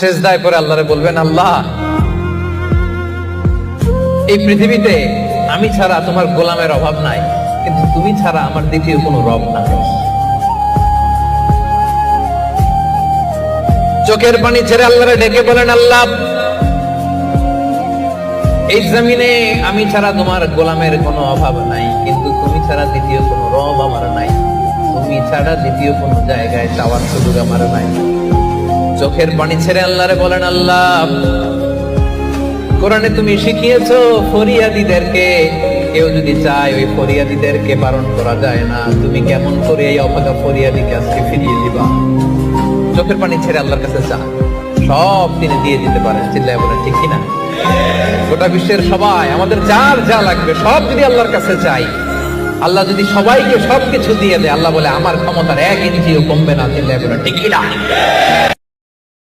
সেজদায় পরে আল্লাহরে বলবেন, আল্লাহ এই পৃথিবীতে আমি ছাড়া তোমার গোলামের অভাব নাই, কিন্তু তুমি ছাড়া আমার দ্বিতীয় কোনো রব নাই। চোখের পানি ছেড়ে আল্লাহরে ডেকে বলেন, আল্লাহ এই জমিনে আমি ছাড়া তোমার গোলামের কোনো অভাব নাই, কিন্তু তুমি ছাড়া দ্বিতীয় কোনো রব আমার নাই, তুমি ছাড়া দ্বিতীয় কোনো জায়গায় চাওয়ার সুযোগ আমার নাই। চোখের পানি ছেড়ে আল্লাহরে বলেন, আল্লাহ কোরআনে তুমি শিখিয়েছো ফরিয়াদীদেরকে কেউ যদি চায় ওই ফরিয়াদীদেরকে বারণ করা যায় না, তুমি কেমন করে এই অভাগা ফরিয়াদীকে আজকে ফিরিয়ে দিবা? চোখের পানি ছেড়ে আল্লাহর কাছে চা, সব তিনি দিয়ে দিতে পারেন। চিল্লায় বলেন ঠিক কিনা? গোটা বিশ্বের সবাই আমাদের যার যা লাগবে সব যদি আল্লাহর কাছে চাই, আল্লাহ যদি সবাইকে সবকিছু দিয়ে দেয়, আল্লাহ বলে আমার ক্ষমতার 1 ইঞ্চিও কমবে না। চিল্লায় বলেন ঠিক কিনা?